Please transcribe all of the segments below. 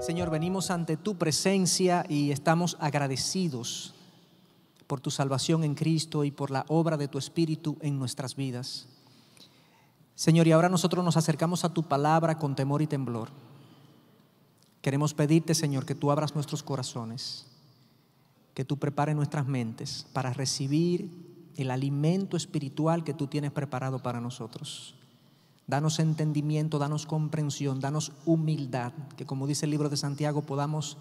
Señor, venimos ante tu presencia y estamos agradecidos por tu salvación en Cristo y por la obra de tu Espíritu en nuestras vidas. Señor, y ahora nosotros nos acercamos a tu palabra con temor y temblor. Queremos pedirte, Señor, que tú abras nuestros corazones, que tú prepares nuestras mentes para recibir el alimento espiritual que tú tienes preparado para nosotros. Danos entendimiento, danos comprensión, danos humildad, que como dice el libro de Santiago podamos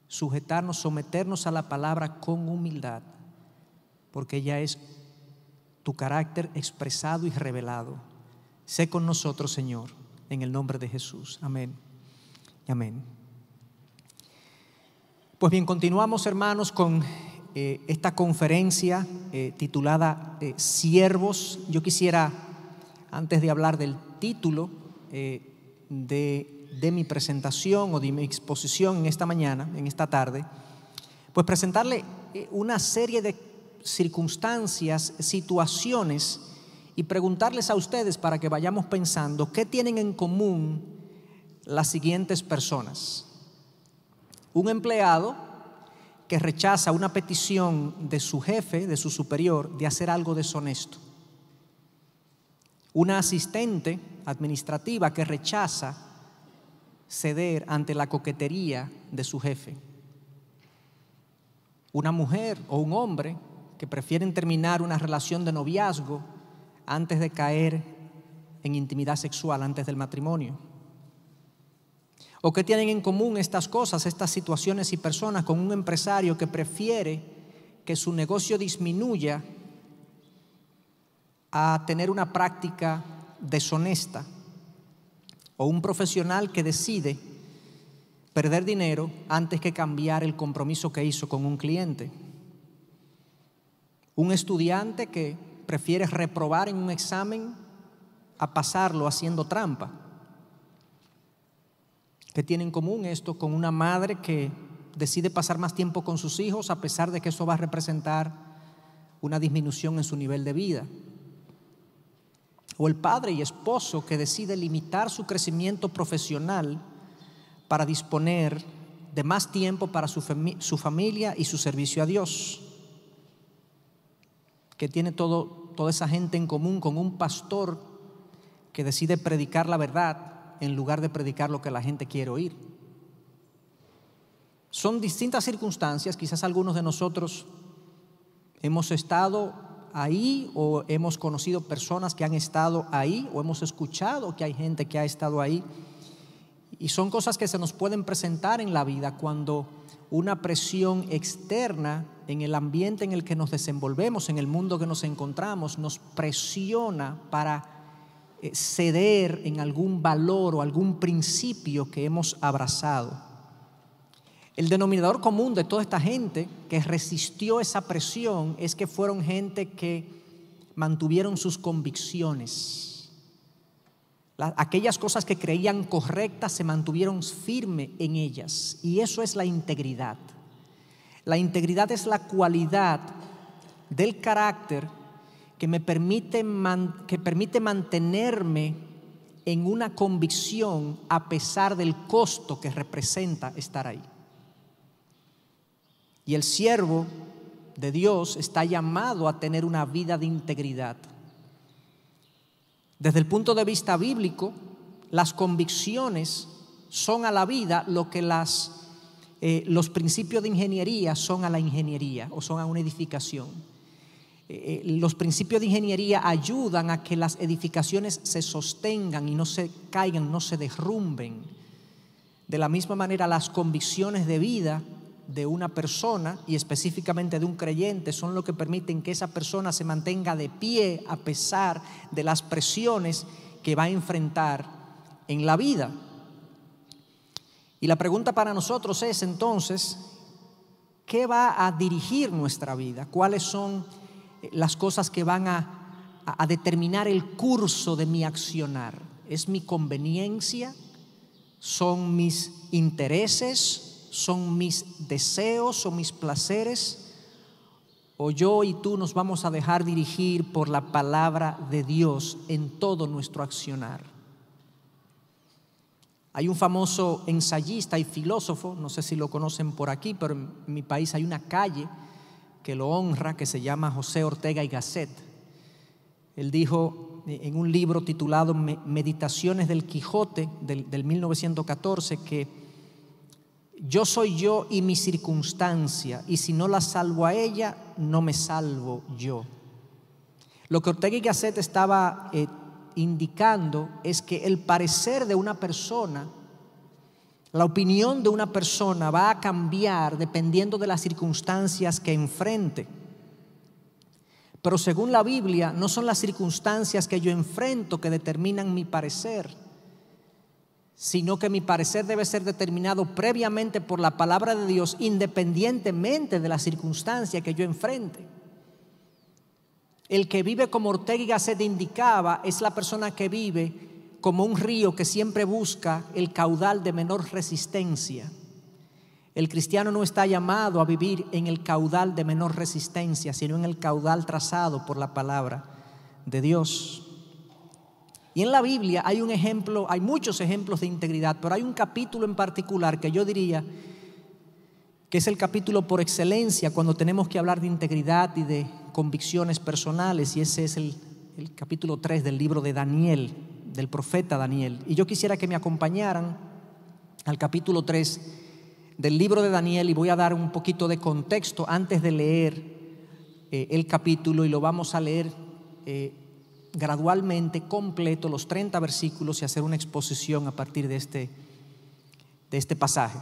sujetarnos, someternos a la palabra con humildad, porque ella es tu carácter expresado y revelado. Sé con nosotros, Señor, en el nombre de Jesús. Amén y amén. Pues bien, continuamos, hermanos, con esta conferencia titulada Siervos. Yo quisiera, antes de hablar del título de mi presentación o de mi exposición en esta mañana, en esta tarde, pues presentarle una serie de circunstancias, situaciones, y preguntarles a ustedes para que vayamos pensando qué tienen en común las siguientes personas. Un empleado que rechaza una petición de su jefe, de su superior, de hacer algo deshonesto. Una asistente administrativa que rechaza ceder ante la coquetería de su jefe. Una mujer o un hombre que prefieren terminar una relación de noviazgo antes de caer en intimidad sexual antes del matrimonio. ¿O qué tienen en común estas cosas, estas situaciones y personas con un empresario que prefiere que su negocio disminuya a tener una práctica deshonesta? O un profesional que decide perder dinero antes que cambiar el compromiso que hizo con un cliente. Un estudiante que prefiere reprobar en un examen a pasarlo haciendo trampa. ¿Qué tiene en común esto con una madre que decide pasar más tiempo con sus hijos a pesar de que eso va a representar una disminución en su nivel de vida? O el padre y esposo que decide limitar su crecimiento profesional para disponer de más tiempo para su familia y su servicio a Dios. ¿Qué tiene toda esa gente en común con un pastor que decide predicar la verdad en lugar de predicar lo que la gente quiere oír? Son distintas circunstancias. Quizás algunos de nosotros hemos estado ahí o hemos conocido personas que han estado ahí o hemos escuchado que hay gente que ha estado ahí. Y son cosas que se nos pueden presentar en la vida cuando una presión externa en el ambiente en el que nos desenvolvemos, en el mundo que nos encontramos, nos presiona para ceder en algún valor o algún principio que hemos abrazado. El denominador común de toda esta gente que resistió esa presión es que fueron gente que mantuvieron sus convicciones. Aquellas cosas que creían correctas se mantuvieron firmes en ellas, y eso es la integridad. La integridad es la cualidad del carácter que me permite mantenerme en una convicción a pesar del costo que representa estar ahí. Y el siervo de Dios está llamado a tener una vida de integridad. Desde el punto de vista bíblico, las convicciones son a la vida lo que los principios de ingeniería son a la ingeniería o son a una edificación. Los principios de ingeniería ayudan a que las edificaciones se sostengan y no se caigan, no se derrumben. De la misma manera, las convicciones de vida de una persona y específicamente de un creyente son lo que permiten que esa persona se mantenga de pie a pesar de las presiones que va a enfrentar en la vida. Y la pregunta para nosotros es entonces, ¿qué va a dirigir nuestra vida? ¿Cuáles son las cosas que van a determinar el curso de mi accionar? ¿Es mi conveniencia? ¿Son mis intereses? ¿Son mis deseos? ¿Son mis placeres? ¿O yo y tú nos vamos a dejar dirigir por la palabra de Dios en todo nuestro accionar? Hay un famoso ensayista y filósofo, no sé si lo conocen por aquí, pero en mi país hay una calle que lo honra, que se llama José Ortega y Gasset. Él dijo en un libro titulado Meditaciones del Quijote del 1914 que yo soy yo y mi circunstancia, y si no la salvo a ella, no me salvo yo. Lo que Ortega y Gasset estaba indicando es que el parecer de una persona, la opinión de una persona va a cambiar dependiendo de las circunstancias que enfrente. Pero según la Biblia, no son las circunstancias que yo enfrento que determinan mi parecer, sino que mi parecer debe ser determinado previamente por la palabra de Dios, independientemente de la circunstancia que yo enfrente. El que vive como Ortega y Gasset indicaba es la persona que vive como un río que siempre busca el caudal de menor resistencia. El cristiano no está llamado a vivir en el caudal de menor resistencia, sino en el caudal trazado por la palabra de Dios. Y en la Biblia hay un ejemplo, hay muchos ejemplos de integridad, pero hay un capítulo en particular que yo diría que es el capítulo por excelencia cuando tenemos que hablar de integridad y de convicciones personales, y ese es el capítulo 3 del libro de Daniel, del profeta Daniel. Y yo quisiera que me acompañaran al capítulo 3 del libro de Daniel, y voy a dar un poquito de contexto antes de leer el capítulo, y lo vamos a leer gradualmente, completo, los 30 versículos, y hacer una exposición a partir de este pasaje.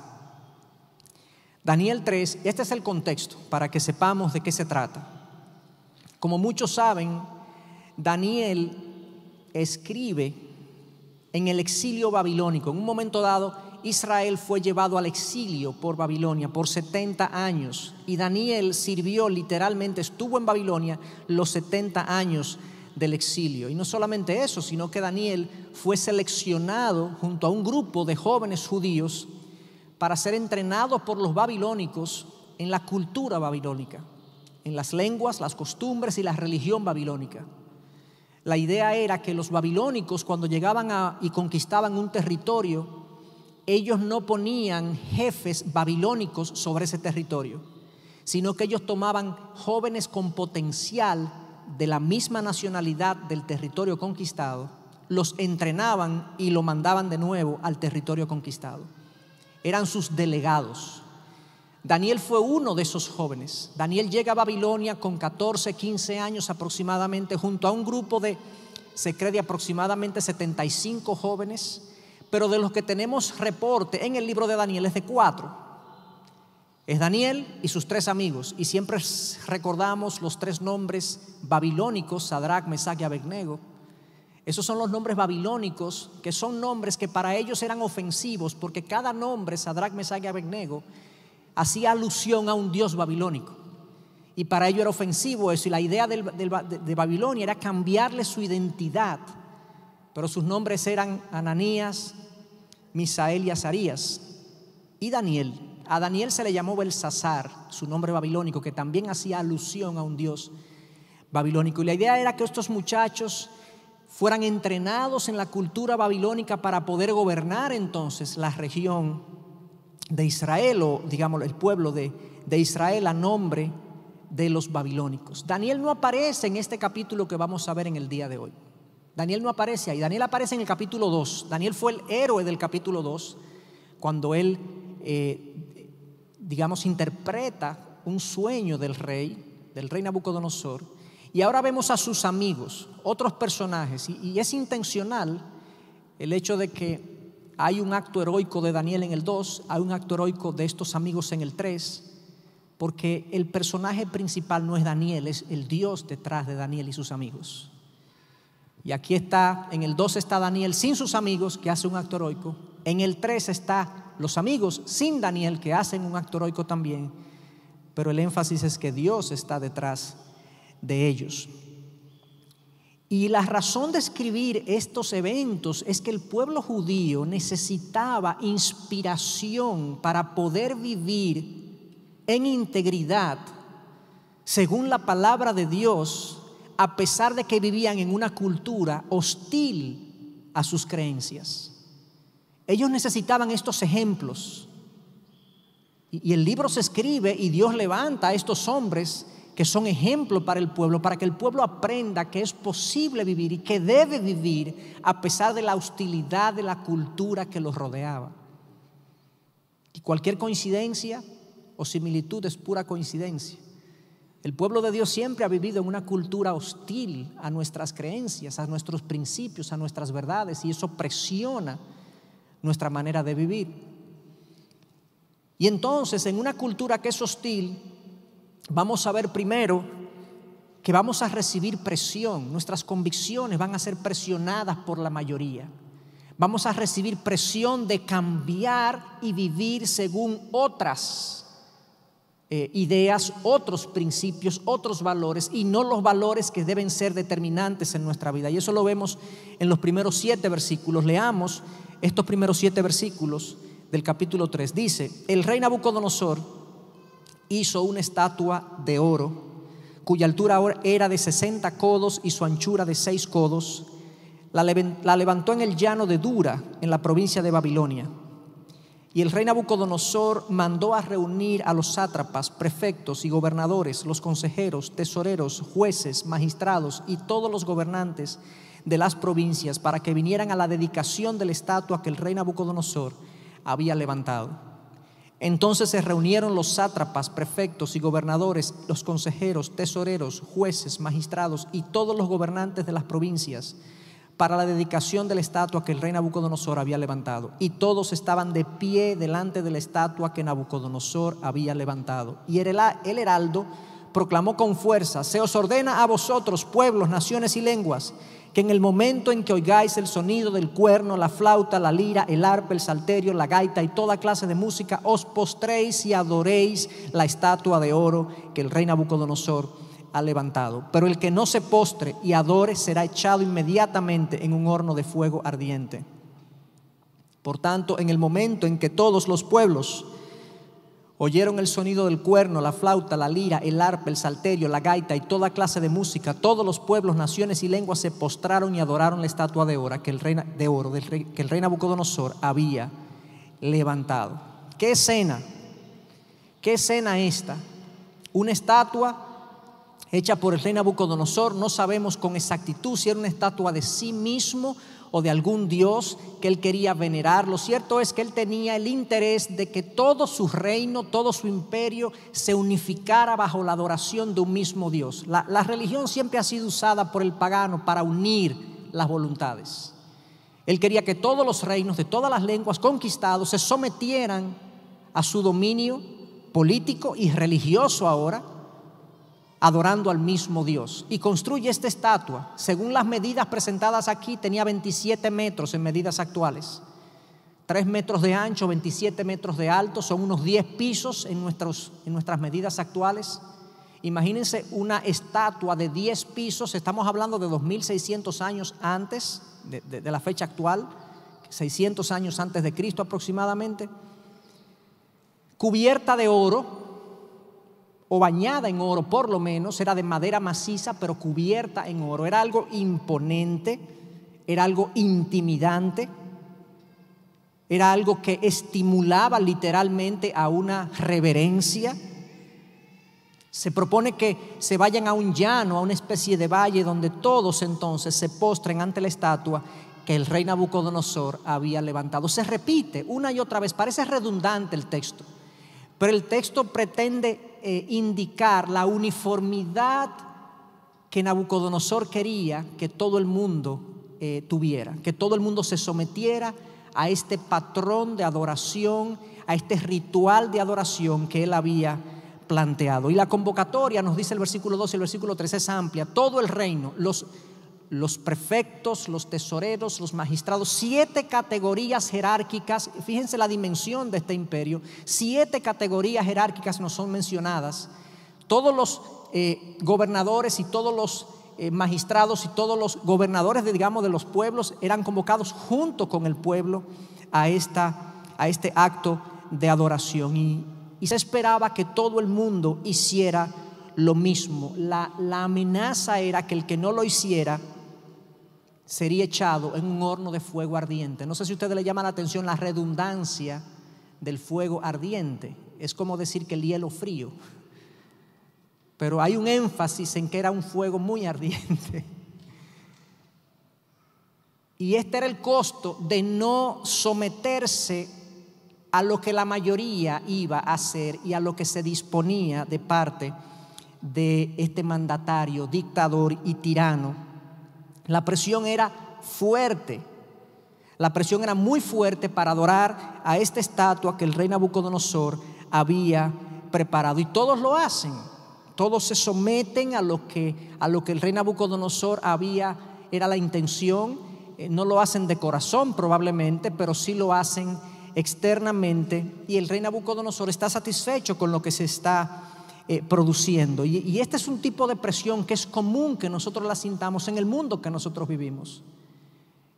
Daniel 3, este es el contexto para que sepamos de qué se trata. Como muchos saben, Daniel escribe en el exilio babilónico. En un momento dado, Israel fue llevado al exilio por Babilonia por 70 años, y Daniel sirvió literalmente, estuvo en Babilonia los 70 años del exilio. Y no solamente eso, sino que Daniel fue seleccionado junto a un grupo de jóvenes judíos para ser entrenados por los babilónicos en la cultura babilónica, en las lenguas, las costumbres y la religión babilónica. La idea era que los babilónicos, cuando llegaban y conquistaban un territorio, ellos no ponían jefes babilónicos sobre ese territorio, sino que ellos tomaban jóvenes con potencial de la misma nacionalidad del territorio conquistado, los entrenaban y lo mandaban de nuevo al territorio conquistado. Eran sus delegados. Daniel fue uno de esos jóvenes. Daniel llega a Babilonia con 14, 15 años aproximadamente, junto a un grupo se cree de aproximadamente 75 jóvenes, pero de los que tenemos reporte en el libro de Daniel es de 4. Es Daniel y sus 3 amigos, y siempre recordamos los 3 nombres babilónicos: Sadrac, Mesac y Abednego. Esos son los nombres babilónicos, que son nombres que para ellos eran ofensivos, porque cada nombre, Sadrac, Mesac y Abednego, hacía alusión a un dios babilónico, y para ellos era ofensivo eso, y la idea de Babilonia era cambiarle su identidad. Pero sus nombres eran Ananías, Misael y Azarías. Y Daniel, a Daniel se le llamó Belsasar, su nombre babilónico, que también hacía alusión a un dios babilónico. Y la idea era que estos muchachos fueran entrenados en la cultura babilónica para poder gobernar entonces la región de Israel, o digamos el pueblo de Israel, a nombre de los babilónicos. Daniel no aparece en este capítulo que vamos a ver en el día de hoy. Daniel no aparece ahí. Daniel aparece en el capítulo 2. Daniel fue el héroe del capítulo 2 cuando él interpreta un sueño del rey Nabucodonosor. Y ahora vemos a sus amigos, otros personajes, y es intencional el hecho de que hay un acto heroico de Daniel en el 2, hay un acto heroico de estos amigos en el 3, porque el personaje principal no es Daniel, es el Dios detrás de Daniel y sus amigos. Y aquí está, en el 2 está Daniel sin sus amigos, que hace un acto heroico. En el 3 está los amigos sin Daniel, que hacen un acto heroico también, pero el énfasis es que Dios está detrás de ellos. Y la razón de escribir estos eventos es que el pueblo judío necesitaba inspiración para poder vivir en integridad según la palabra de Dios, a pesar de que vivían en una cultura hostil a sus creencias. Ellos necesitaban estos ejemplos. Y el libro se escribe y Dios levanta a estos hombres que son ejemplos para el pueblo, para que el pueblo aprenda que es posible vivir y que debe vivir a pesar de la hostilidad de la cultura que los rodeaba. Y cualquier coincidencia o similitud es pura coincidencia. El pueblo de Dios siempre ha vivido en una cultura hostil a nuestras creencias, a nuestros principios, a nuestras verdades, y eso presiona nuestra manera de vivir. Y entonces, en una cultura que es hostil, vamos a ver primero que vamos a recibir presión. Nuestras convicciones van a ser presionadas por la mayoría. Vamos a recibir presión de cambiar y vivir según otras ideas, otros principios, otros valores, y no los valores que deben ser determinantes en nuestra vida. Y eso lo vemos en los primeros 7 versículos. Leamos estos primeros 7 versículos del capítulo 3. Dice: el rey Nabucodonosor hizo una estatua de oro, cuya altura era de 60 codos y su anchura de 6 codos. La levantó en el llano de Dura, en la provincia de Babilonia. Y el rey Nabucodonosor mandó a reunir a los sátrapas, prefectos y gobernadores, los consejeros, tesoreros, jueces, magistrados y todos los gobernantes de las provincias, para que vinieran a la dedicación de la estatua que el rey Nabucodonosor había levantado. Entonces se reunieron los sátrapas, prefectos y gobernadores, los consejeros, tesoreros, jueces, magistrados y todos los gobernantes de las provincias para la dedicación de la estatua que el rey Nabucodonosor había levantado. Y todos estaban de pie delante de la estatua que Nabucodonosor había levantado. Y el heraldo proclamó con fuerza: se os ordena a vosotros, pueblos, naciones y lenguas, que en el momento en que oigáis el sonido del cuerno, la flauta, la lira, el arpa, el salterio, la gaita y toda clase de música, os postréis y adoréis la estatua de oro que el rey Nabucodonosor ha levantado. Pero el que no se postre y adore será echado inmediatamente en un horno de fuego ardiente. Por tanto, en el momento en que todos los pueblos oyeron el sonido del cuerno, la flauta, la lira, el arpa, el salterio, la gaita y toda clase de música, todos los pueblos, naciones y lenguas se postraron y adoraron la estatua de oro que el rey Nabucodonosor había levantado. ¿Qué escena? ¿Qué escena esta? Una estatua hecha por el rey Nabucodonosor. No sabemos con exactitud si era una estatua de sí mismo o de algún dios que él quería venerar. Lo cierto es que él tenía el interés de que todo su reino, todo su imperio se unificara bajo la adoración de un mismo Dios. La religión siempre ha sido usada por el pagano para unir las voluntades. Él quería que todos los reinos de todas las lenguas conquistados se sometieran a su dominio político y religioso ahora, adorando al mismo Dios. Y construye esta estatua. Según las medidas presentadas aquí, tenía 27 metros en medidas actuales, 3 metros de ancho, 27 metros de alto. Son unos 10 pisos en nuestras medidas actuales. Imagínense una estatua de 10 pisos. Estamos hablando de 2600 años antes de la fecha actual, 600 años antes de Cristo aproximadamente, cubierta de oro o bañada en oro, por lo menos. Era de madera maciza, pero cubierta en oro. Era algo imponente, era algo intimidante, era algo que estimulaba literalmente a una reverencia. Se propone que se vayan a un llano, a una especie de valle, donde todos entonces se postren ante la estatua que el rey Nabucodonosor había levantado. Se repite una y otra vez. Parece redundante el texto, pero el texto pretende indicar la uniformidad que Nabucodonosor quería que todo el mundo tuviera, que todo el mundo se sometiera a este patrón de adoración, a este ritual de adoración que él había planteado. Y la convocatoria, nos dice el versículo 2 y el versículo 3, es amplia. Todo el reino, los prefectos, los tesoreros, los magistrados, 7 categorías jerárquicas. Fíjense la dimensión de este imperio. 7 categorías jerárquicas nos son mencionadas. Todos los gobernadores y todos los magistrados y todos los gobernadores de los pueblos eran convocados junto con el pueblo a este acto de adoración. Y se esperaba que todo el mundo hiciera lo mismo. La amenaza era que el que no lo hiciera sería echado en un horno de fuego ardiente. No sé si a ustedes le llama la atención la redundancia del fuego ardiente. Es como decir que el hielo frío, pero hay un énfasis en que era un fuego muy ardiente. Y este era el costo de no someterse a lo que la mayoría iba a hacer y a lo que se disponía de parte de este mandatario, dictador y tirano. La presión era fuerte. La presión era muy fuerte para adorar a esta estatua que el rey Nabucodonosor había preparado. Y todos lo hacen. Todos se someten a lo que el rey Nabucodonosor era la intención. No lo hacen de corazón probablemente, pero sí lo hacen externamente. Y el rey Nabucodonosor está satisfecho con lo que se está produciendo. Y este es un tipo de presión que es común que nosotros la sintamos en el mundo que nosotros vivimos.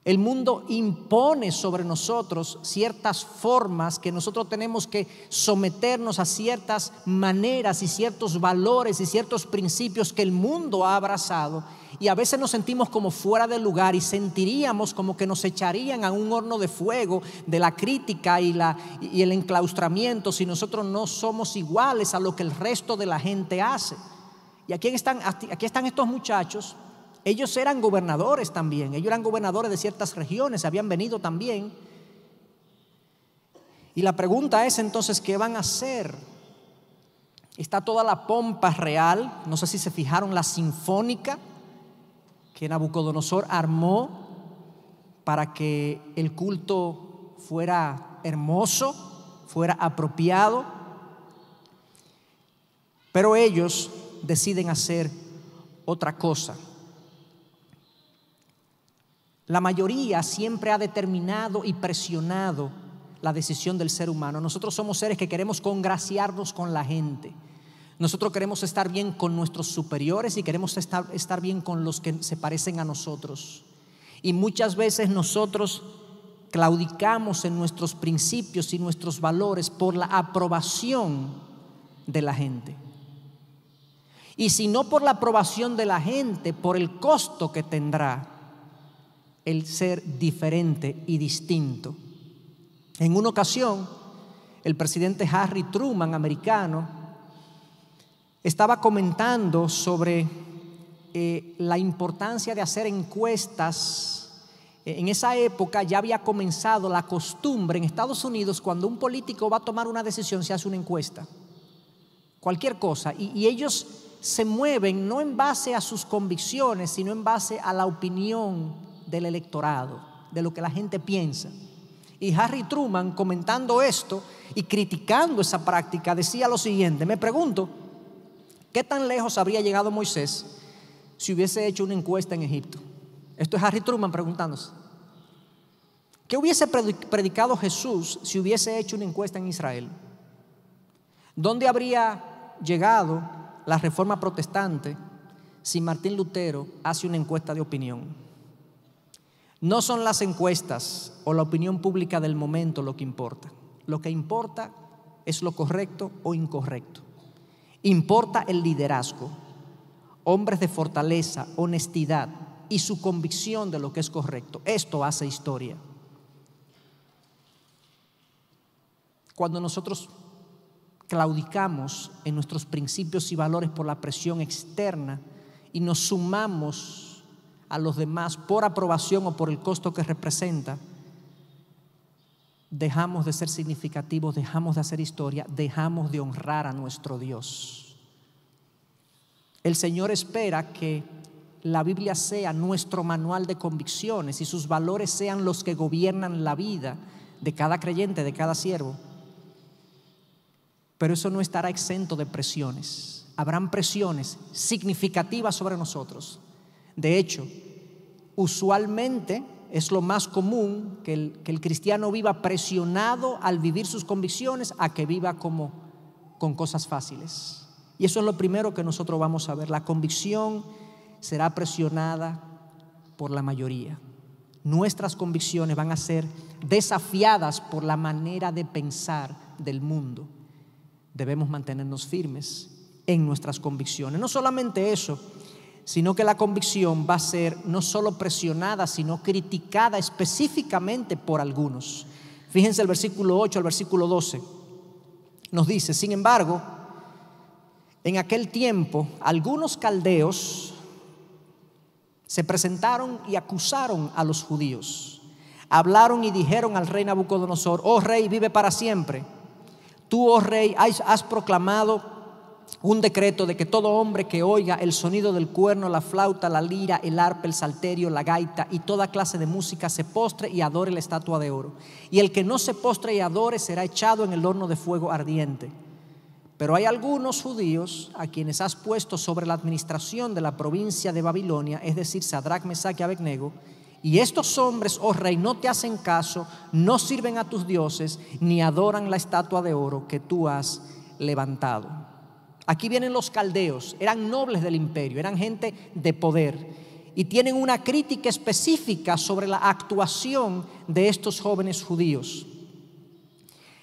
El mundo impone sobre nosotros ciertas formas que nosotros tenemos que someternos a ciertas maneras y ciertos valores y ciertos principios que el mundo ha abrazado, y a veces nos sentimos como fuera de lugar y sentiríamos como que nos echarían a un horno de fuego de la crítica y el enclaustramiento si nosotros no somos iguales a lo que el resto de la gente hace. Y aquí están estos muchachos. Ellos eran gobernadores también, ellos eran gobernadores de ciertas regiones, habían venido también. Y la pregunta es entonces, ¿qué van a hacer? Está toda la pompa real, no sé si se fijaron, la sinfónica que Nabucodonosor armó para que el culto fuera hermoso, fuera apropiado. Pero ellos deciden hacer otra cosa. La mayoría siempre ha determinado y presionado la decisión del ser humano. Nosotros somos seres que queremos congraciarnos con la gente. Nosotros queremos estar bien con nuestros superiores y queremos estar bien con los que se parecen a nosotros. Y muchas veces nosotros claudicamos en nuestros principios y nuestros valores por la aprobación de la gente. Y si no por la aprobación de la gente, por el costo que tendrá el ser diferente y distinto. En una ocasión, el presidente Harry Truman, americano, estaba comentando sobre la importancia de hacer encuestas. En esa época ya había comenzado la costumbre en Estados Unidos, cuando un político va a tomar una decisión, se hace una encuesta, cualquier cosa, y ellos se mueven no en base a sus convicciones, sino en base a la opinión del electorado, de lo que la gente piensa. Y Harry Truman, comentando esto y criticando esa práctica, decía lo siguiente: me pregunto, ¿qué tan lejos habría llegado Moisés si hubiese hecho una encuesta en Egipto? Esto es Harry Truman preguntándose. ¿Qué hubiese predicado Jesús si hubiese hecho una encuesta en Israel? ¿Dónde habría llegado la Reforma Protestante si Martín Lutero hace una encuesta de opinión? No son las encuestas o la opinión pública del momento lo que importa. Lo que importa es lo correcto o incorrecto. Importa el liderazgo, hombres de fortaleza, honestidad y su convicción de lo que es correcto. Esto hace historia. Cuando nosotros claudicamos en nuestros principios y valores por la presión externa y nos sumamos a los demás por aprobación o por el costo que representa, dejamos de ser significativos, dejamos de hacer historia, dejamos de honrar a nuestro Dios. El Señor espera que la Biblia sea nuestro manual de convicciones y sus valores sean los que gobiernan la vida de cada creyente, de cada siervo. Pero eso no estará exento de presiones. Habrán presiones significativas sobre nosotros. De hecho, usualmente es lo más común que el cristiano viva presionado al vivir sus convicciones a que viva como con cosas fáciles. Y eso es lo primero que nosotros vamos a ver. La convicción será presionada por la mayoría. Nuestras convicciones van a ser desafiadas por la manera de pensar del mundo. Debemos mantenernos firmes en nuestras convicciones. No solamente eso, sino que la convicción va a ser no solo presionada, sino criticada específicamente por algunos. Fíjense el versículo 8 al versículo 12. Nos dice: sin embargo, en aquel tiempo algunos caldeos se presentaron y acusaron a los judíos. Hablaron y dijeron al rey Nabucodonosor: oh rey, vive para siempre. Tú, oh rey, has proclamado un decreto de que todo hombre que oiga el sonido del cuerno, la flauta, la lira, el arpa, el salterio, la gaita y toda clase de música se postre y adore la estatua de oro. Y el que no se postre y adore será echado en el horno de fuego ardiente. Pero hay algunos judíos a quienes has puesto sobre la administración de la provincia de Babilonia, es decir, Sadrach, Mesach y Abednego, y estos hombres, oh rey, no te hacen caso, no sirven a tus dioses, ni adoran la estatua de oro que tú has levantado. Aquí vienen los caldeos, eran nobles del imperio, eran gente de poder, y tienen una crítica específica sobre la actuación de estos jóvenes judíos.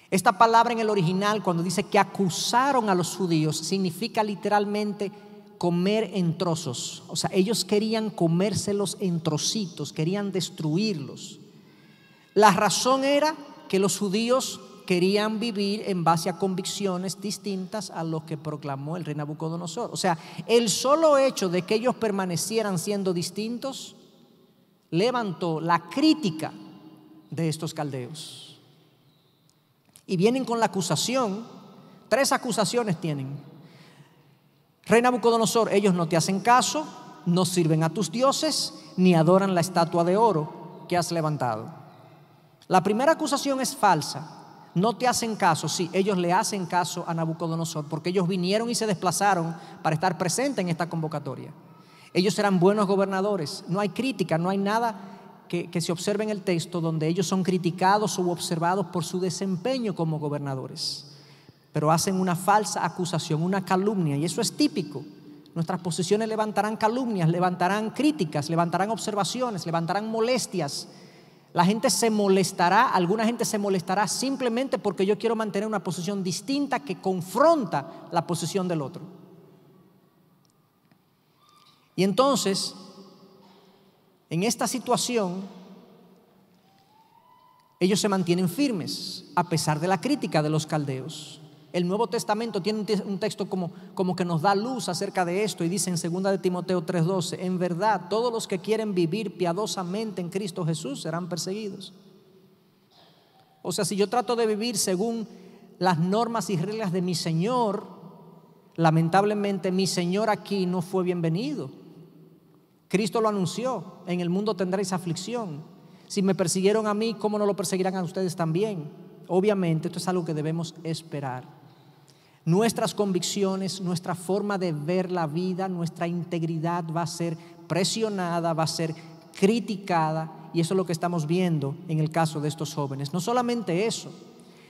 Esta palabra en el original, cuando dice que acusaron a los judíos, significa literalmente comer en trozos. O sea, ellos querían comérselos en trocitos, querían destruirlos. La razón era que los judíos querían vivir en base a convicciones distintas a lo que proclamó el rey Nabucodonosor. O sea, el solo hecho de que ellos permanecieran siendo distintos levantó la crítica de estos caldeos. Y vienen con la acusación. 3 acusaciones tienen. Rey Nabucodonosor, ellos no te hacen caso, no sirven a tus dioses, ni adoran la estatua de oro que has levantado. La primera acusación es falsa. No te hacen caso. Sí, ellos le hacen caso a Nabucodonosor porque ellos vinieron y se desplazaron para estar presentes en esta convocatoria. Ellos eran buenos gobernadores. No hay crítica, no hay nada que se observe en el texto donde ellos son criticados o observados por su desempeño como gobernadores. Pero hacen una falsa acusación, una calumnia, y eso es típico. Nuestras posiciones levantarán calumnias, levantarán críticas, levantarán observaciones, levantarán molestias. La gente se molestará, alguna gente se molestará simplemente porque yo quiero mantener una posición distinta que confronta la posición del otro. Y entonces, en esta situación, ellos se mantienen firmes a pesar de la crítica de los caldeos. El Nuevo Testamento tiene un texto como que nos da luz acerca de esto, y dice en 2 de Timoteo 3:12: en verdad, todos los que quieren vivir piadosamente en Cristo Jesús serán perseguidos. O sea, si yo trato de vivir según las normas y reglas de mi Señor, lamentablemente mi Señor aquí no fue bienvenido. Cristo lo anunció: en el mundo tendréis aflicción. Si me persiguieron a mí, ¿cómo no lo perseguirán a ustedes también? Obviamente esto es algo que debemos esperar. Nuestras convicciones, nuestra forma de ver la vida, nuestra integridad va a ser presionada, va a ser criticada, y eso es lo que estamos viendo en el caso de estos jóvenes. No solamente eso,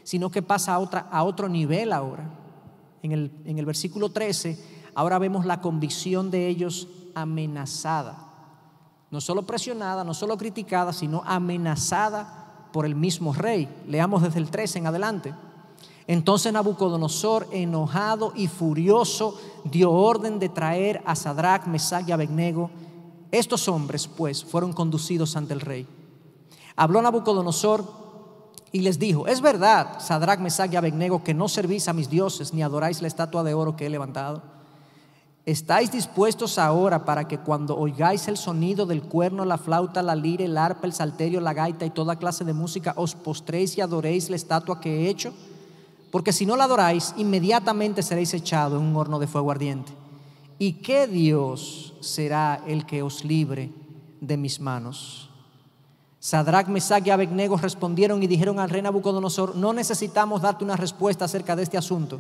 sino que pasa a otro nivel ahora. En el versículo 13, ahora vemos la convicción de ellos amenazada. No solo presionada, no solo criticada, sino amenazada por el mismo rey. Leamos desde el 13 en adelante. Entonces Nabucodonosor, enojado y furioso, dio orden de traer a Sadrach, Mesach y Abednego. Estos hombres, pues, fueron conducidos ante el rey. Habló Nabucodonosor y les dijo: es verdad, Sadrach, Mesach y Abednego, que no servís a mis dioses ni adoráis la estatua de oro que he levantado. ¿Estáis dispuestos ahora para que cuando oigáis el sonido del cuerno, la flauta, la lira, el arpa, el salterio, la gaita y toda clase de música, os postréis y adoréis la estatua que he hecho? Porque si no la adoráis, inmediatamente seréis echados en un horno de fuego ardiente. ¿Y qué Dios será el que os libre de mis manos? Sadrach, Mesach y Abednego respondieron y dijeron al rey Nabucodonosor: no necesitamos darte una respuesta acerca de este asunto.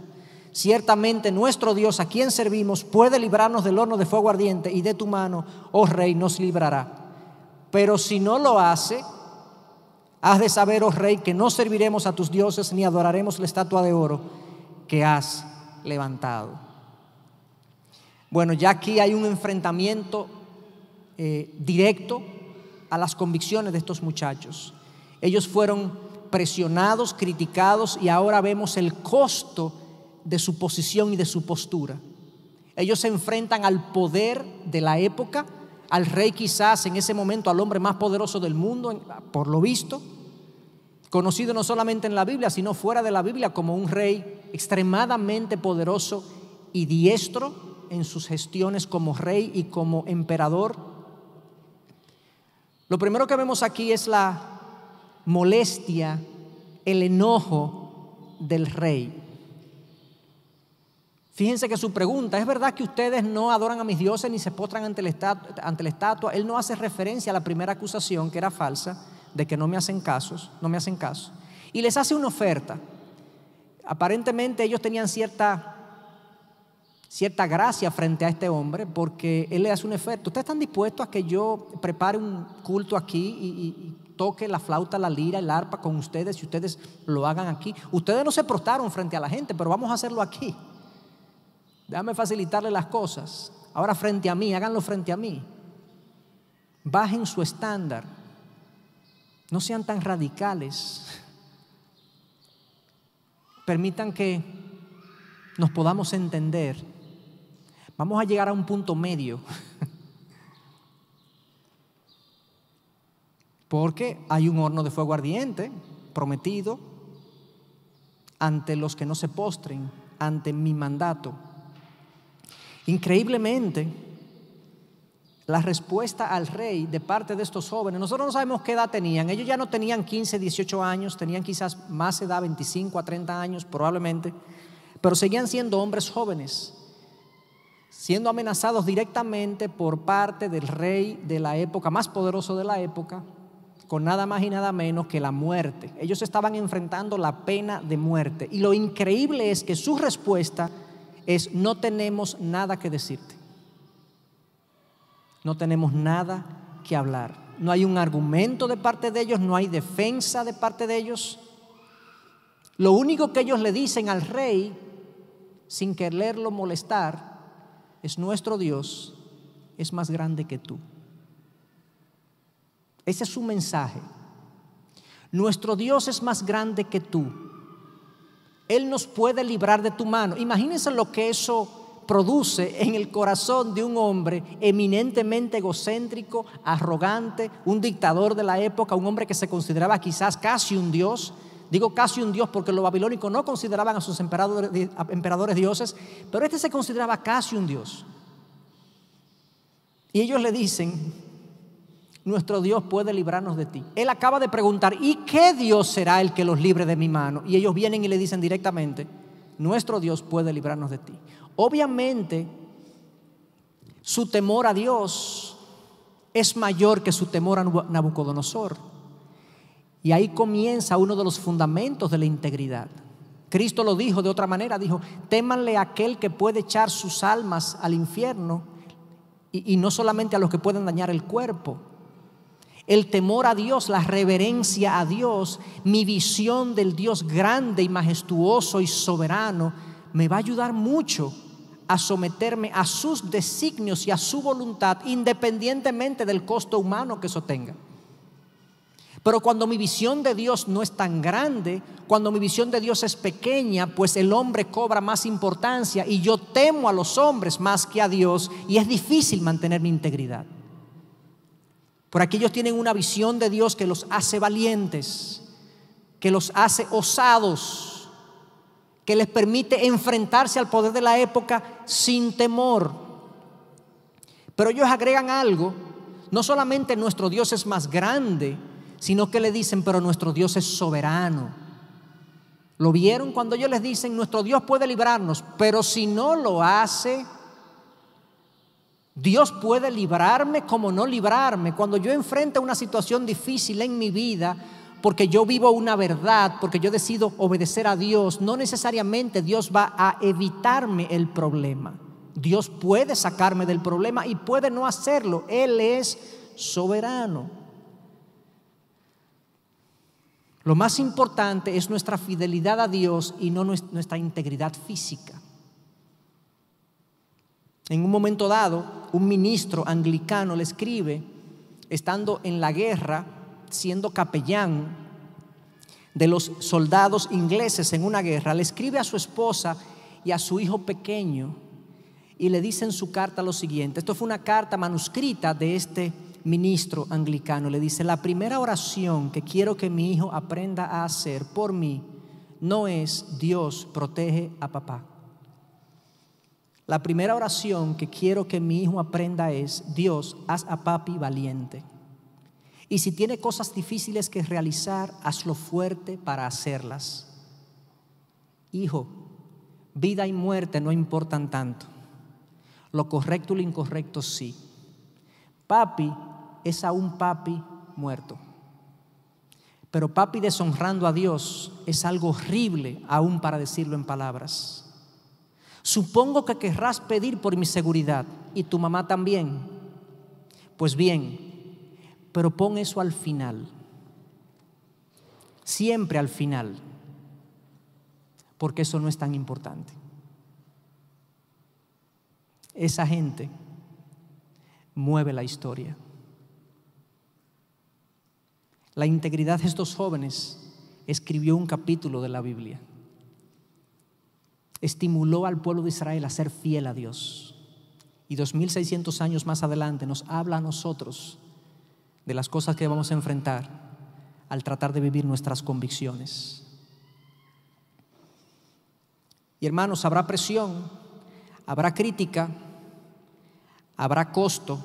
Ciertamente nuestro Dios, a quien servimos, puede librarnos del horno de fuego ardiente, y de tu mano, oh rey, nos librará. Pero si no lo hace, has de saber, oh rey, que no serviremos a tus dioses ni adoraremos la estatua de oro que has levantado. Bueno, ya aquí hay un enfrentamiento directo a las convicciones de estos muchachos. Ellos fueron presionados, criticados, y ahora vemos el costo de su posición y de su postura. Ellos se enfrentan al poder de la época, al rey quizás en ese momento, al hombre más poderoso del mundo, por lo visto, conocido no solamente en la Biblia, sino fuera de la Biblia como un rey extremadamente poderoso y diestro en sus gestiones como rey y como emperador. Lo primero que vemos aquí es la molestia, el enojo del rey. Fíjense que su pregunta: ¿es verdad que ustedes no adoran a mis dioses ni se postran ante la estatua? Él no hace referencia a la primera acusación, que era falsa, de que no me hacen caso. Y les hace una oferta. Aparentemente ellos tenían cierta gracia frente a este hombre, porque él le hace una oferta. ¿Ustedes están dispuestos a que yo prepare un culto aquí y toque la flauta, la lira, el arpa con ustedes, si ustedes lo hagan aquí? Ustedes no se prostraron frente a la gente, pero vamos a hacerlo aquí. Déjame facilitarle las cosas. Ahora frente a mí, háganlo frente a mí. Bajen su estándar. No sean tan radicales. Permitan que nos podamos entender. Vamos a llegar a un punto medio. Porque hay un horno de fuego ardiente prometido ante los que no se postren ante mi mandato. Increíblemente, la respuesta al rey de parte de estos jóvenes, nosotros no sabemos qué edad tenían. Ellos ya no tenían 15, 18 años, tenían quizás más edad, 25 a 30 años probablemente, pero seguían siendo hombres jóvenes, siendo amenazados directamente por parte del rey de la época, más poderoso de la época, con nada más y nada menos que la muerte. Ellos estaban enfrentando la pena de muerte. Y lo increíble es que su respuesta es: no tenemos nada que decirte. No tenemos nada que hablar. No hay un argumento de parte de ellos, no hay defensa de parte de ellos. Lo único que ellos le dicen al rey, sin quererlo molestar, es: nuestro Dios es más grande que tú. Ese es su mensaje. Nuestro Dios es más grande que tú. Él nos puede librar de tu mano. Imagínense lo que eso produce en el corazón de un hombre eminentemente egocéntrico, arrogante, un dictador de la época, un hombre que se consideraba quizás casi un dios. Digo casi un dios porque los babilónicos no consideraban a sus emperadores dioses, pero este se consideraba casi un dios. Y ellos le dicen: nuestro Dios puede librarnos de ti. Él acaba de preguntar: ¿y qué Dios será el que los libre de mi mano? Y ellos vienen y le dicen directamente: nuestro Dios puede librarnos de ti. Obviamente, su temor a Dios es mayor que su temor a Nabucodonosor. Y ahí comienza uno de los fundamentos de la integridad. Cristo lo dijo de otra manera, dijo: témanle a aquel que puede echar sus almas al infierno, y no solamente a los que pueden dañar el cuerpo. El temor a Dios, la reverencia a Dios, mi visión del Dios grande y majestuoso y soberano, me va a ayudar mucho a someterme a sus designios y a su voluntad, independientemente del costo humano que eso tenga. Pero cuando mi visión de Dios no es tan grande, cuando mi visión de Dios es pequeña, pues el hombre cobra más importancia y yo temo a los hombres más que a Dios, y es difícil mantener mi integridad. Por aquí ellos tienen una visión de Dios que los hace valientes, que los hace osados, que les permite enfrentarse al poder de la época sin temor. Pero ellos agregan algo: no solamente nuestro Dios es más grande, sino que le dicen: pero nuestro Dios es soberano. ¿Lo vieron? Cuando ellos les dicen: nuestro Dios puede librarnos, pero si no lo hace, Dios puede librarme como no librarme. Cuando yo enfrento una situación difícil en mi vida, porque yo vivo una verdad, porque yo decido obedecer a Dios, no necesariamente Dios va a evitarme el problema. Dios puede sacarme del problema y puede no hacerlo. Él es soberano. Lo más importante es nuestra fidelidad a Dios y no nuestra integridad física. En un momento dado, un ministro anglicano le escribe, estando en la guerra, siendo capellán de los soldados ingleses en una guerra, le escribe a su esposa y a su hijo pequeño, y le dice en su carta lo siguiente. Esto fue una carta manuscrita de este ministro anglicano. Le dice: la primera oración que quiero que mi hijo aprenda a hacer por mí no es Dios, protege a papá. La primera oración que quiero que mi hijo aprenda es: Dios, haz a papi valiente. Y si tiene cosas difíciles que realizar, hazlo fuerte para hacerlas. Hijo, vida y muerte no importan tanto. Lo correcto y lo incorrecto sí. Papi es aún papi muerto. Pero papi deshonrando a Dios es algo horrible aún para decirlo en palabras. Supongo que querrás pedir por mi seguridad y tu mamá también. Pues bien, pero pon eso al final. Siempre al final. Porque eso no es tan importante. Esa gente mueve la historia. La integridad de estos jóvenes escribió un capítulo de la Biblia. Estimuló al pueblo de Israel a ser fiel a Dios. Y 2600 años más adelante nos habla a nosotros de las cosas que vamos a enfrentar al tratar de vivir nuestras convicciones. Y hermanos, habrá presión, habrá crítica, habrá costo.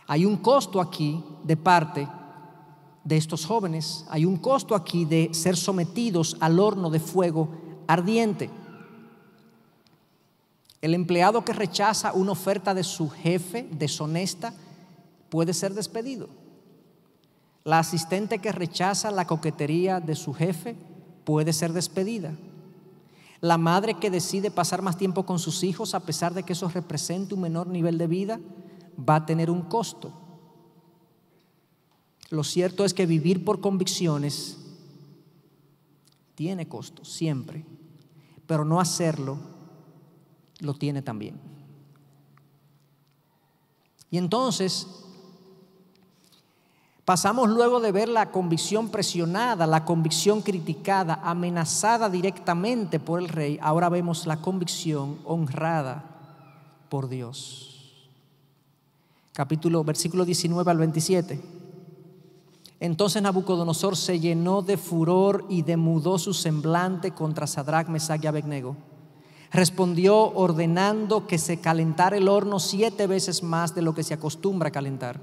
Hay un costo aquí de parte de estos jóvenes. Hay un costo aquí de ser sometidos al horno de fuego ardiente. El empleado que rechaza una oferta de su jefe deshonesta puede ser despedido. La asistente que rechaza la coquetería de su jefe puede ser despedida. La madre que decide pasar más tiempo con sus hijos a pesar de que eso represente un menor nivel de vida va a tener un costo. Lo cierto es que vivir por convicciones tiene costo, siempre, pero no hacerlo lo tiene también. Y entonces pasamos luego de ver la convicción presionada, la convicción criticada, amenazada directamente por el rey, ahora vemos la convicción honrada por Dios. Versículo 19 al 27. Entonces Nabucodonosor se llenó de furor y demudó su semblante contra Sadrach, Mesach y Abednego. Respondió ordenando que se calentara el horno 7 veces más de lo que se acostumbra a calentar.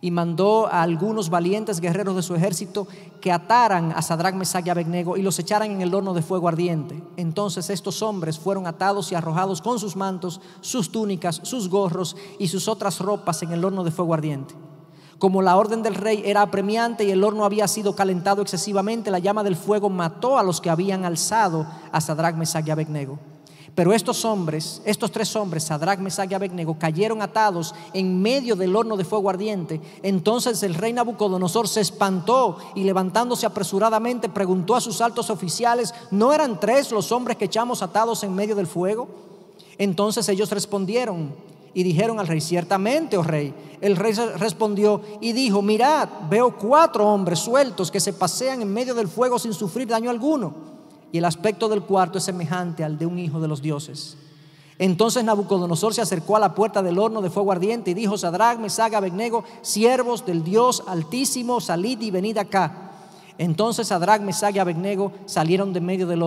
Y mandó a algunos valientes guerreros de su ejército que ataran a Sadrach, Mesach y Abednego y los echaran en el horno de fuego ardiente. Entonces estos hombres fueron atados y arrojados con sus mantos, sus túnicas, sus gorros y sus otras ropas en el horno de fuego ardiente. Como la orden del rey era apremiante y el horno había sido calentado excesivamente, la llama del fuego mató a los que habían alzado a Sadrach, Mesach y Abednego. Pero estos 3 hombres, Sadrach, Mesach y Abednego, cayeron atados en medio del horno de fuego ardiente. Entonces el rey Nabucodonosor se espantó y levantándose apresuradamente preguntó a sus altos oficiales: ¿no eran 3 los hombres que echamos atados en medio del fuego? Entonces ellos respondieron y dijeron al rey: ciertamente, oh rey. El rey respondió y dijo: mirad, veo 4 hombres sueltos que se pasean en medio del fuego sin sufrir daño alguno, y el aspecto del cuarto es semejante al de un hijo de los dioses. Entonces Nabucodonosor se acercó a la puerta del horno de fuego ardiente y dijo: Sadrach, Mesach y Abednego, siervos del Dios Altísimo, salid y venid acá. Entonces Sadrach, Mesach y Abednego salieron del medio del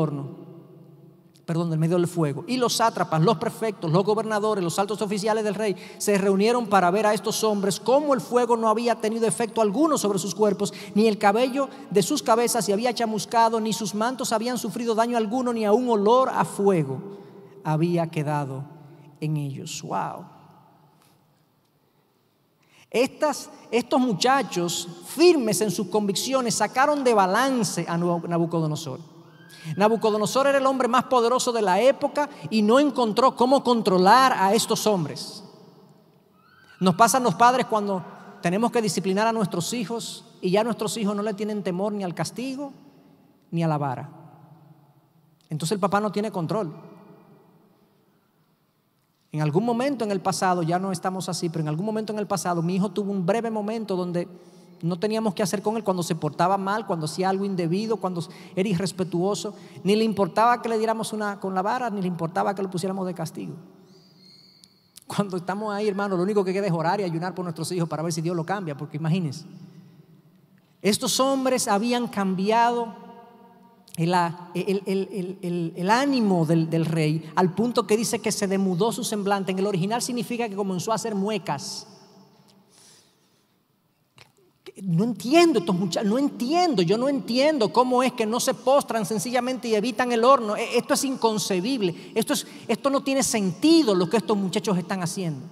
fuego. Y los sátrapas, los prefectos, los gobernadores, los altos oficiales del rey se reunieron para ver a estos hombres cómo el fuego no había tenido efecto alguno sobre sus cuerpos, ni el cabello de sus cabezas se había chamuscado, ni sus mantos habían sufrido daño alguno, ni aun olor a fuego había quedado en ellos. Wow. Estos muchachos, firmes en sus convicciones, sacaron de balance a Nabucodonosor. Nabucodonosor era el hombre más poderoso de la época y no encontró cómo controlar a estos hombres. Nos pasan los padres cuando tenemos que disciplinar a nuestros hijos y ya nuestros hijos no le tienen temor ni al castigo ni a la vara. Entonces el papá no tiene control. En algún momento en el pasado, ya no estamos así, pero en algún momento en el pasado mi hijo tuvo un breve momento donde no teníamos qué hacer con él cuando se portaba mal, cuando hacía algo indebido, cuando era irrespetuoso. Ni le importaba que le diéramos una con la vara, ni le importaba que lo pusiéramos de castigo. Cuando estamos ahí, hermano, lo único que queda es orar y ayunar por nuestros hijos para ver si Dios lo cambia, porque imagínense, estos hombres habían cambiado el ánimo del rey, al punto que dice que se demudó su semblante. En el original significa que comenzó a hacer muecas. No entiendo estos muchachos, yo no entiendo cómo es que no se postran sencillamente y evitan el horno. Esto es inconcebible, esto no tiene sentido lo que estos muchachos están haciendo.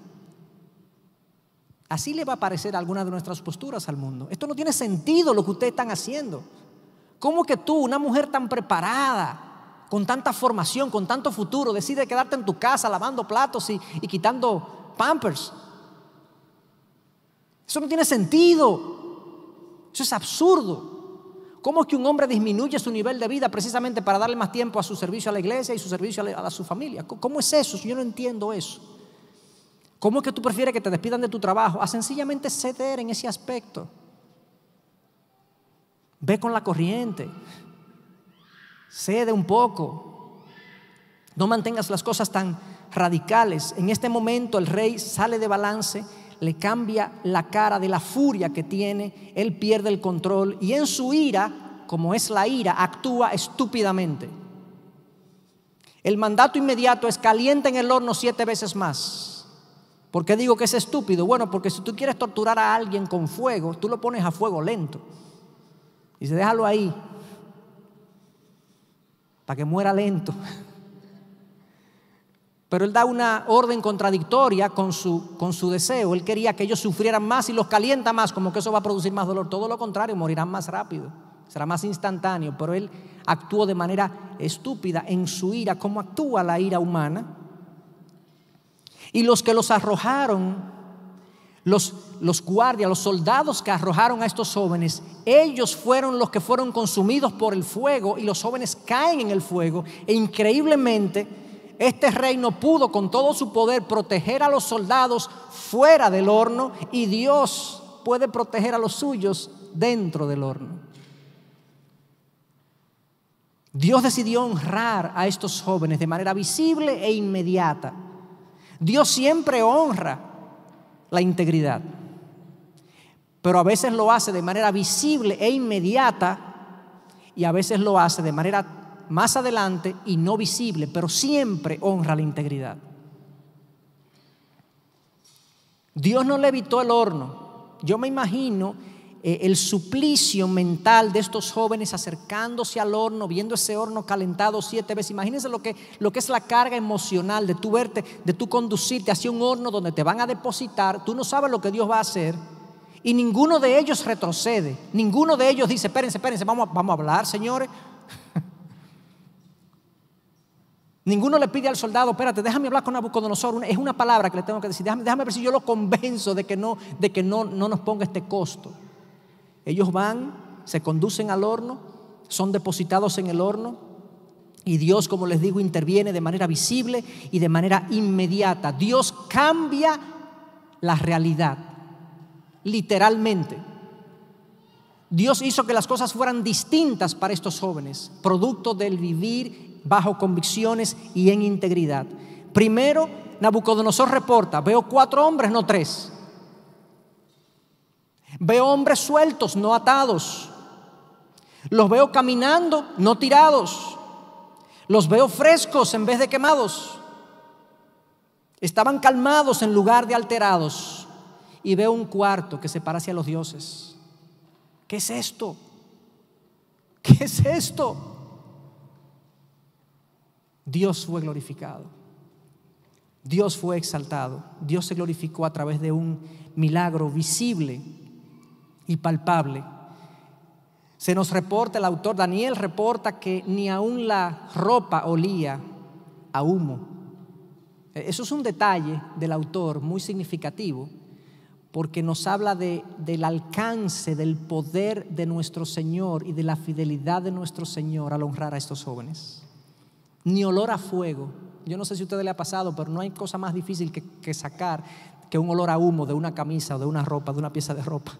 Así le va a parecer alguna de nuestras posturas al mundo. Esto no tiene sentido lo que ustedes están haciendo. ¿Cómo que tú, una mujer tan preparada, con tanta formación, con tanto futuro, decide quedarte en tu casa lavando platos y quitando pampers? Eso no tiene sentido. Eso es absurdo. ¿Cómo es que un hombre disminuye su nivel de vida precisamente para darle más tiempo a su servicio a la iglesia y su servicio a su familia? ¿Cómo es eso? Yo no entiendo eso. ¿Cómo es que tú prefieres que te despidan de tu trabajo a sencillamente ceder en ese aspecto? Ve con la corriente, cede un poco, no mantengas las cosas tan radicales. En este momento el rey sale de balance, le cambia la cara de la furia que tiene, él pierde el control y en su ira, como es la ira, actúa estúpidamente. El mandato inmediato es: calienten el horno 7 veces más. ¿Por qué digo que es estúpido? Bueno, porque si tú quieres torturar a alguien con fuego, tú lo pones a fuego lento. Y se déjalo ahí para que muera lento. Pero él da una orden contradictoria con su deseo. Él quería que ellos sufrieran más y los calienta más, como que eso va a producir más dolor. Todo lo contrario, morirán más rápido, será más instantáneo. Pero él actuó de manera estúpida en su ira, como actúa la ira humana. Y los que los arrojaron, los guardias, los soldados que arrojaron a estos jóvenes, ellos fueron los que fueron consumidos por el fuego y los jóvenes caen en el fuego. E increíblemente, este rey no pudo con todo su poder proteger a los soldados fuera del horno, y Dios puede proteger a los suyos dentro del horno. Dios decidió honrar a estos jóvenes de manera visible e inmediata. Dios siempre honra la integridad, pero a veces lo hace de manera visible e inmediata y a veces lo hace de manera más adelante y no visible, pero siempre honra la integridad. Dios no le evitó el horno. Yo me imagino el suplicio mental de estos jóvenes acercándose al horno, viendo ese horno calentado 7 veces. Imagínense lo que es la carga emocional de tú verte, de tú conducirte hacia un horno donde te van a depositar. Tú no sabes lo que Dios va a hacer y ninguno de ellos retrocede. Ninguno de ellos dice: espérense, vamos a hablar, señores. Ninguno le pide al soldado: espérate, déjame hablar con Nabucodonosor. Es una palabra que le tengo que decir. Déjame ver si yo lo convenzo de que no nos ponga este costo. Ellos van, se conducen al horno, son depositados en el horno y Dios, como les digo, interviene de manera visible y de manera inmediata. Dios cambia la realidad, literalmente. Dios hizo que las cosas fueran distintas para estos jóvenes, producto del vivir bajo convicciones y en integridad. Primero, Nabucodonosor reporta: veo 4 hombres, no 3. Veo hombres sueltos, no atados. Los veo caminando, no tirados. Los veo frescos en vez de quemados. Estaban calmados en lugar de alterados. Y veo un cuarto que se para hacia los dioses. ¿Qué es esto? ¿Qué es esto? Dios fue glorificado. Dios fue exaltado. Dios se glorificó a través de un milagro visible y palpable. Se nos reporta, el autor Daniel reporta que ni aún la ropa olía a humo. Eso es un detalle del autor muy significativo, porque nos habla del alcance del poder de nuestro Señor y de la fidelidad de nuestro Señor al honrar a estos jóvenes. Ni olor a fuego. Yo no sé si a ustedes les ha pasado, pero no hay cosa más difícil que sacar que un olor a humo de una camisa o de una ropa, de una pieza de ropa.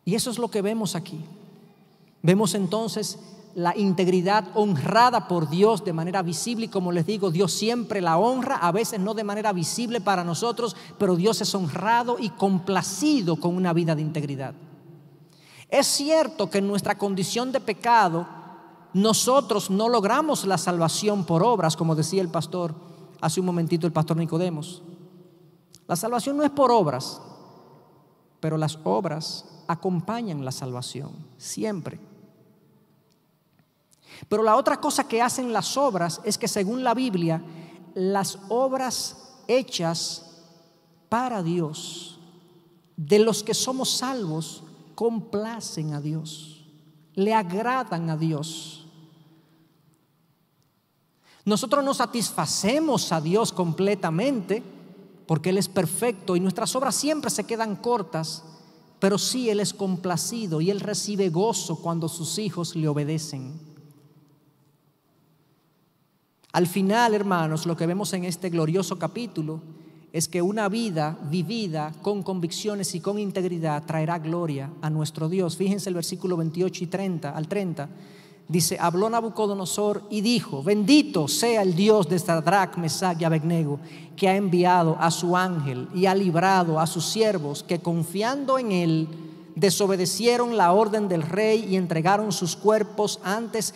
Y eso es lo que vemos aquí. Vemos entonces la integridad honrada por Dios de manera visible, y como les digo, Dios siempre la honra, a veces no de manera visible para nosotros, pero Dios es honrado y complacido con una vida de integridad. Es cierto que en nuestra condición de pecado nosotros no logramos la salvación por obras, como decía el pastor hace un momentito, el pastor Nicodemos. La salvación no es por obras, pero las obras acompañan la salvación siempre. Pero la otra cosa que hacen las obras es que, según la Biblia, las obras hechas para Dios, de los que somos salvos, complacen a Dios, le agradan a Dios. Nosotros no satisfacemos a Dios completamente porque Él es perfecto y nuestras obras siempre se quedan cortas, pero sí Él es complacido y Él recibe gozo cuando sus hijos le obedecen. Al final, hermanos, lo que vemos en este glorioso capítulo es que una vida vivida con convicciones y con integridad traerá gloria a nuestro Dios. Fíjense el versículo 28 y 30 al 30. Dice: habló Nabucodonosor y dijo: bendito sea el Dios de Sadrach, Mesach y Abednego, que ha enviado a su ángel y ha librado a sus siervos que, confiando en él, desobedecieron la orden del rey y entregaron sus cuerpos antes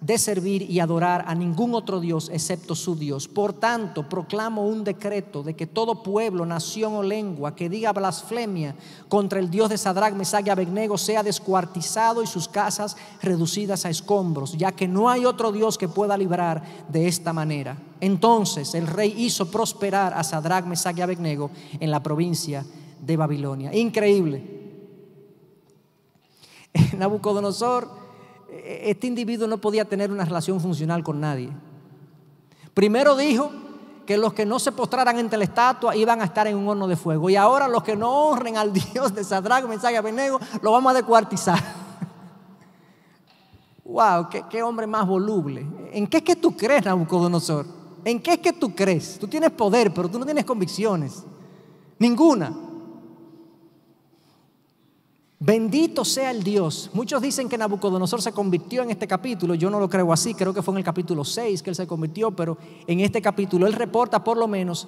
de servir y adorar a ningún otro Dios excepto su Dios. Por tanto, proclamo un decreto de que todo pueblo, nación o lengua que diga blasfemia contra el Dios de Sadrach, Mesach y Abednego sea descuartizado y sus casas reducidas a escombros, ya que no hay otro Dios que pueda librar de esta manera. Entonces el rey hizo prosperar a Sadrach, Mesach y Abednego en la provincia de Babilonia. Increíble. Nabucodonosor, este individuo no podía tener una relación funcional con nadie. Primero dijo que los que no se postraran ante la estatua iban a estar en un horno de fuego, y ahora los que no honren al Dios de Sadrach, Mesach y Abednego lo vamos a descuartizar. Wow, qué hombre más voluble. ¿En qué es que tú crees, Nabucodonosor? ¿En qué es que tú crees? Tú tienes poder, pero tú no tienes convicciones. Ninguna. Bendito sea el Dios. Muchos dicen que Nabucodonosor se convirtió en este capítulo. Yo no lo creo así. Creo que fue en el capítulo 6 que él se convirtió, pero en este capítulo él reporta por lo menos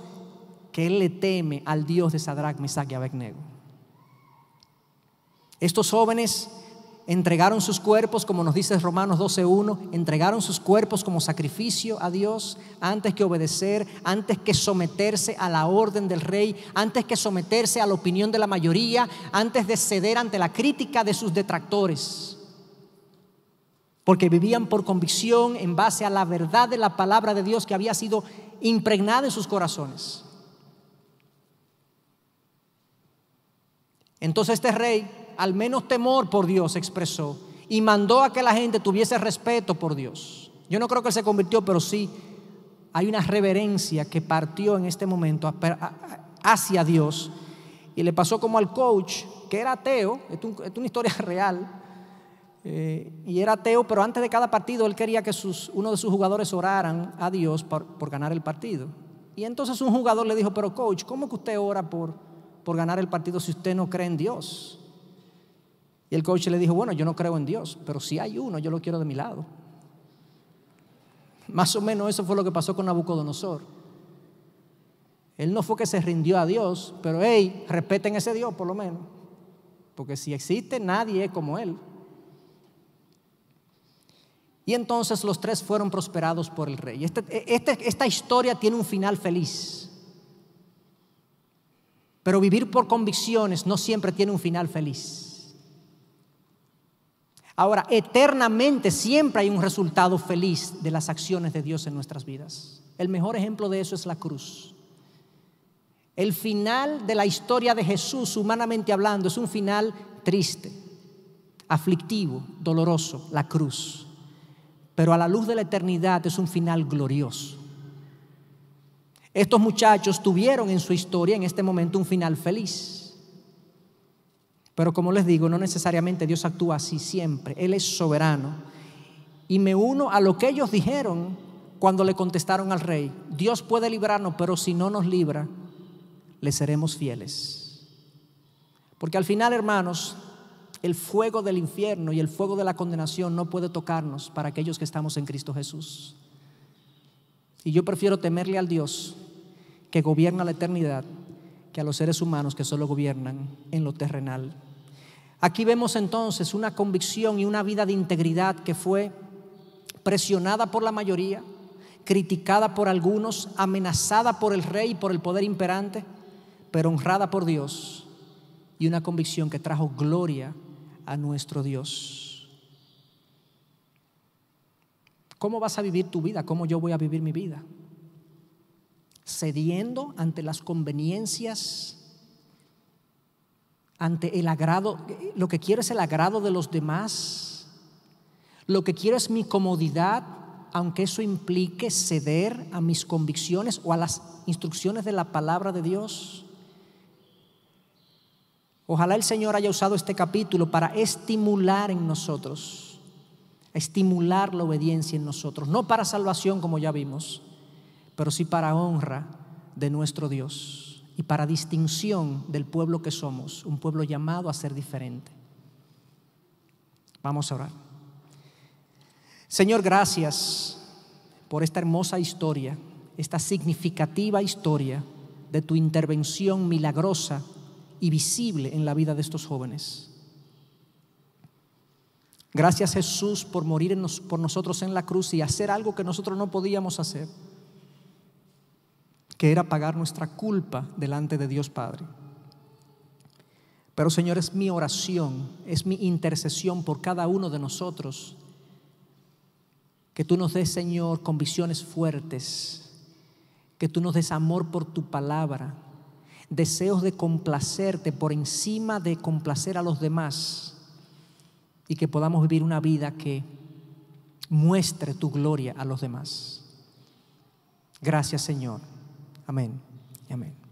que él le teme al Dios de Sadrach, Mesach y Abednego. Estos jóvenes entregaron sus cuerpos, como nos dice Romanos 12:1, entregaron sus cuerpos como sacrificio a Dios antes que obedecer, antes que someterse a la orden del rey, antes que someterse a la opinión de la mayoría, antes de ceder ante la crítica de sus detractores, porque vivían por convicción en base a la verdad de la palabra de Dios que había sido impregnada en sus corazones. Entonces este rey, al menos temor por Dios expresó y mandó a que la gente tuviese respeto por Dios. Yo no creo que él se convirtió, pero sí hay una reverencia que partió en este momento hacia Dios. Y le pasó como al coach, que era ateo. Esto es una historia real, y era ateo, pero antes de cada partido él quería que uno de sus jugadores oraran a Dios por ganar el partido. Y entonces un jugador le dijo: pero coach, ¿cómo que usted ora por ganar el partido si usted no cree en Dios? Y el coach le dijo: bueno, yo no creo en Dios, pero si hay uno, yo lo quiero de mi lado. Más o menos eso fue lo que pasó con Nabucodonosor. Él no fue que se rindió a Dios, pero respeten ese Dios por lo menos, porque si existe, nadie es como él. Y entonces los tres fueron prosperados por el rey. Esta historia tiene un final feliz, pero vivir por convicciones no siempre tiene un final feliz. Ahora, eternamente siempre hay un resultado feliz de las acciones de Dios en nuestras vidas. El mejor ejemplo de eso es la cruz. El final de la historia de Jesús, humanamente hablando, es un final triste, aflictivo, doloroso, la cruz. Pero a la luz de la eternidad es un final glorioso. Estos muchachos tuvieron en su historia en este momento un final feliz. Pero como les digo, no necesariamente Dios actúa así siempre. Él es soberano. Y me uno a lo que ellos dijeron cuando le contestaron al rey: Dios puede librarnos, pero si no nos libra, le seremos fieles. Porque al final, hermanos, el fuego del infierno y el fuego de la condenación no puede tocarnos para aquellos que estamos en Cristo Jesús. Y yo prefiero temerle al Dios que gobierna la eternidad que a los seres humanos que solo gobiernan en lo terrenal. Aquí vemos entonces una convicción y una vida de integridad que fue presionada por la mayoría, criticada por algunos, amenazada por el rey y por el poder imperante, pero honrada por Dios, y una convicción que trajo gloria a nuestro Dios. ¿Cómo vas a vivir tu vida? ¿Cómo yo voy a vivir mi vida? Cediendo ante las conveniencias, ante el agrado. Lo que quiero es el agrado de los demás. Lo que quiero es mi comodidad, aunque eso implique ceder a mis convicciones o a las instrucciones de la palabra de Dios. Ojalá el Señor haya usado este capítulo para estimular en nosotros, estimular la obediencia en nosotros, no para salvación como ya vimos, pero sí para honra de nuestro Dios y para distinción del pueblo que somos, un pueblo llamado a ser diferente. Vamos a orar. Señor, gracias por esta hermosa historia, esta significativa historia de tu intervención milagrosa y visible en la vida de estos jóvenes. Gracias, Jesús, por morir por nosotros en la cruz y hacer algo que nosotros no podíamos hacer, que era pagar nuestra culpa delante de Dios Padre. Pero, Señor, es mi oración, es mi intercesión por cada uno de nosotros, que tú nos des, Señor, convicciones fuertes, que tú nos des amor por tu palabra, deseos de complacerte por encima de complacer a los demás, y que podamos vivir una vida que muestre tu gloria a los demás. Gracias, Señor. Amén y amén.